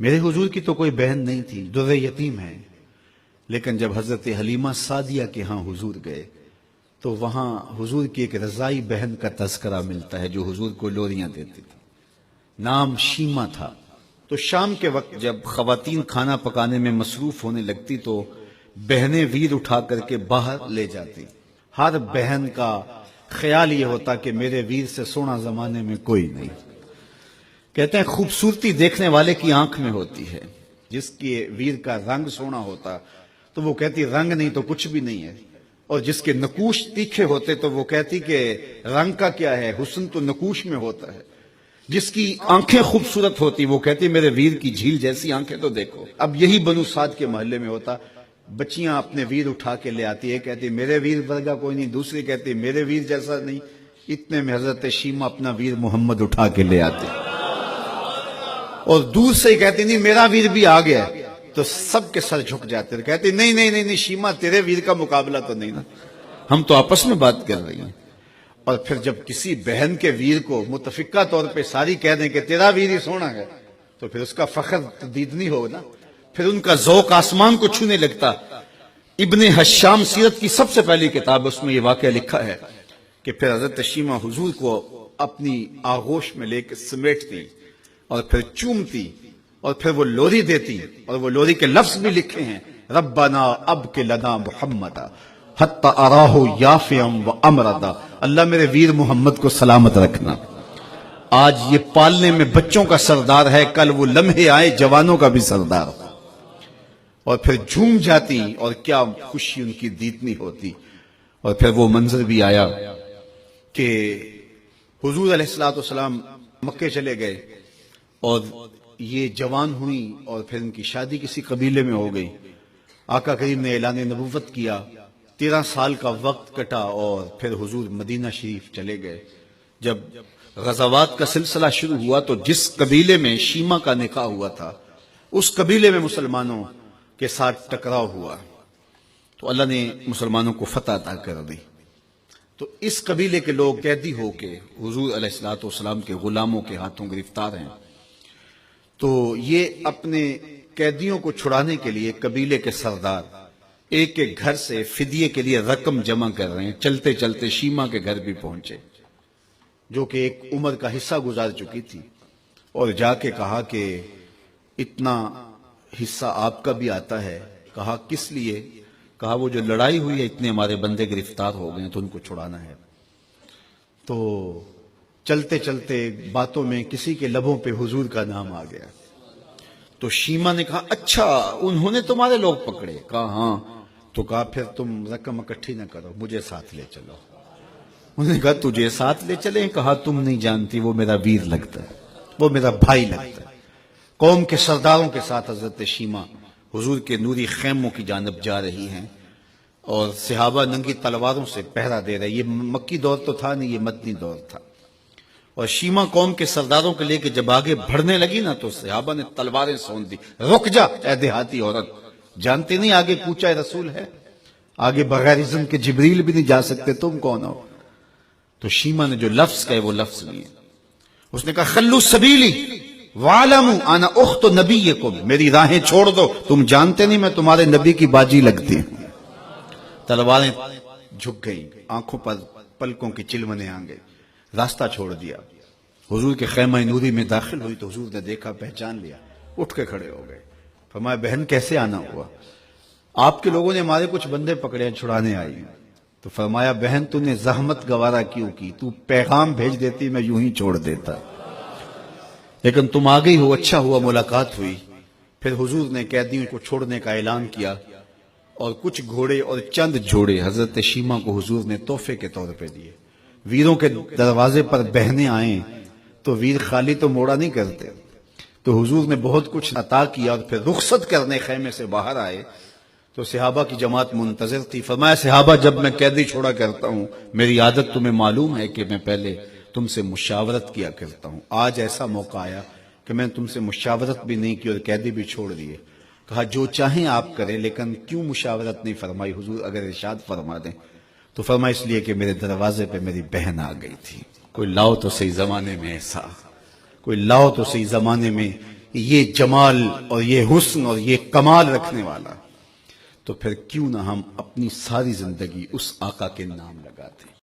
میرے حضور کی تو کوئی بہن نہیں تھی، در یتیم ہے، لیکن جب حضرت حلیمہ سعدیہ کے ہاں حضور گئے تو وہاں حضور کی ایک رضائی بہن کا تذکرہ ملتا ہے جو حضور کو لوریاں دیتی تھی، نام شیمہ تھا۔ تو شام کے وقت جب خواتین کھانا پکانے میں مصروف ہونے لگتی تو بہنیں ویر اٹھا کر کے باہر لے جاتی۔ ہر بہن کا خیال یہ ہوتا کہ میرے ویر سے سونا زمانے میں کوئی نہیں۔ کہتے ہیں خوبصورتی دیکھنے والے کی آنکھ میں ہوتی ہے، جس کے ویر کا رنگ سونا ہوتا تو وہ کہتی رنگ نہیں تو کچھ بھی نہیں ہے، اور جس کے نقوش تیکھے ہوتے تو وہ کہتی کہ رنگ کا کیا ہے، حسن تو نقوش میں ہوتا ہے۔ جس کی آنکھیں خوبصورت ہوتی وہ کہتی میرے ویر کی جھیل جیسی آنکھیں تو دیکھو۔ اب یہی بنو سعد کے محلے میں ہوتا، بچیاں اپنے ویر اٹھا کے لے آتی ہے، کہتی میرے ویر ورگا کوئی نہیں، دوسری کہتی میرے ویر جیسا نہیں، اتنے میں حضرت شیمہ اپنا ویر محمد اٹھا کے لے آتے اور دور سے ہی کہتی نہیں میرا ویر بھی آ گیا، تو سب کے سر جھک جاتے، کہتی نہیں نہیں نہیں شیمہ تیرے ویر کا مقابلہ تو نہیں نا، ہم تو آپس میں بات کر رہی ہیں۔ اور پھر جب کسی بہن کے ویر کو متفقہ طور پہ ساری کہہ دیں کہ تیرا ویر ہی سونا ہے تو پھر اس کا فخر دیدنی ہو نا، پھر ان کا ذوق آسمان کو چھونے لگتا۔ ابن حشام سیرت کی سب سے پہلی کتاب، اس میں یہ واقعہ لکھا ہے کہ پھر حضرت شیمہ حضور کو اپنی آغوش میں لے کے سمیٹتی اور پھر چومتی اور پھر وہ لوری دیتی، اور وہ لوری کے لفظ بھی لکھے ہیں، ربنا ابک لنا محمدا حتی اراہ یافعا و امردا، اللہ میرے ویر محمد کو سلامت رکھنا۔ آج یہ پالنے میں بچوں کا سردار ہے، کل وہ لمحے آئے جوانوں کا بھی سردار، اور پھر جھوم جاتی اور کیا خوشی ان کی دیدنی ہوتی۔ اور پھر وہ منظر بھی آیا کہ حضور علیہ السلام مکے چلے گئے اور یہ جوان ہوئی اور پھر ان کی شادی کسی قبیلے میں ہو گئی۔ آقا کریم نے اعلان نبوت کیا، 13 سال کا وقت کٹا اور پھر حضور مدینہ شریف چلے گئے۔ جب غزوات کا سلسلہ شروع ہوا تو جس قبیلے میں شیمہ کا نکاح ہوا تھا اس قبیلے میں مسلمانوں کے ساتھ ٹکراؤ ہوا تو اللہ نے مسلمانوں کو فتح عطا کر دی۔ تو اس قبیلے کے لوگ قیدی ہو کے حضور علیہ السلام کے غلاموں کے ہاتھوں گرفتار ہیں۔ تو یہ اپنے قیدیوں کو چھڑانے کے لیے قبیلے کے سردار ایک ایک گھر سے فدیے کے لیے رقم جمع کر رہے ہیں۔ چلتے چلتے شیمہ کے گھر بھی پہنچے جو کہ ایک عمر کا حصہ گزار چکی تھی، اور جا کے کہا کہ اتنا حصہ آپ کا بھی آتا ہے۔ کہا کس لیے؟ کہا وہ جو لڑائی ہوئی ہے اتنے ہمارے بندے گرفتار ہو گئے تو ان کو چھڑانا ہے۔ تو چلتے چلتے باتوں میں کسی کے لبوں پہ حضور کا نام آ گیا تو شیمہ نے کہا اچھا انہوں نے تمہارے لوگ پکڑے؟ کہا ہاں۔ تو کہا پھر تم رقم اکٹھی نہ کرو، مجھے ساتھ لے چلو۔ انہوں نے کہا تجھے ساتھ لے چلیں؟ کہا تم نہیں جانتی وہ میرا ویر لگتا ہے، وہ میرا بھائی لگتا ہے۔ قوم کے سرداروں کے ساتھ حضرت شیمہ حضور کے نوری خیموں کی جانب جا رہی ہیں اور صحابہ ننگی تلواروں سے پہرا دے رہے۔ یہ مکی دور تو تھا نہیں، یہ مدنی دور تھا۔ اور شیمہ قوم کے سرداروں کے لے کے جب آگے بڑھنے لگی نا تو صحابہ نے تلواریں سونت دی، رک جا اے دیہاتی عورت، جانتے نہیں آگے کوچہ رسول ہے، آگے بغیر اذن کے جبریل بھی نہیں جا سکتے، تم کون ہو؟ تو شیمہ نے جو لفظ کہے وہ لفظ لیے، اس نے کہا خلو سبیلی وَعَلَمُوا انا اخت نبیکم، میری راہیں چھوڑ دو، تم جانتے نہیں میں تمہارے نبی کی باجی لگتی ہوں۔ تلواریں جھک گئیں، آنکھوں پر پلکوں کی چلمنے آ گئے، راستہ چھوڑ دیا۔ حضور کے خیمہ نوری میں داخل ہوئی تو حضور نے دیکھا، پہچان لیا، اٹھ کے کھڑے ہو گئے۔ فرمایا بہن کیسے آنا ہوا؟ آپ کے لوگوں نے ہمارے کچھ بندے پکڑے ہیں، چھڑانے آئی ہیں۔ تو فرمایا بہن تو نے زحمت گوارا کیوں کی؟ تو پیغام بھیج دیتی میں یوں ہی چھوڑ دیتا، لیکن تم آ گئی ہو، اچھا ہوا ملاقات ہوئی۔ پھر حضور نے قیدیوں کو چھوڑنے کا اعلان کیا اور کچھ گھوڑے اور چند جوڑے حضرت شیمہ کو حضور نے تحفے کے طور پہ دیے۔ ویروں کے دروازے پر بہنیں آئیں تو ویر خالی تو موڑا نہیں کرتے، تو حضور نے بہت کچھ عطا کیا اور پھر رخصت کرنے خیمے سے باہر آئے تو صحابہ کی جماعت منتظر تھی۔ فرمایا صحابہ جب میں قیدی چھوڑا کرتا ہوں میری عادت تمہیں معلوم ہے کہ میں پہلے تم سے مشاورت کیا کرتا ہوں، آج ایسا موقع آیا کہ میں تم سے مشاورت بھی نہیں کی اور قیدی بھی چھوڑ دیے۔ کہا جو چاہیں آپ کریں، لیکن کیوں مشاورت نہیں فرمائی حضور؟ اگر ارشاد فرما دیں۔ تو فرمایا اس لیے کہ میرے دروازے پہ میری بہن آ گئی تھی۔ کوئی لاؤ تو صحیح زمانے میں ایسا، کوئی لاؤ تو صحیح زمانے میں یہ جمال اور یہ حسن اور یہ کمال رکھنے والا، تو پھر کیوں نہ ہم اپنی ساری زندگی اس آقا کے نام لگاتے ہیں۔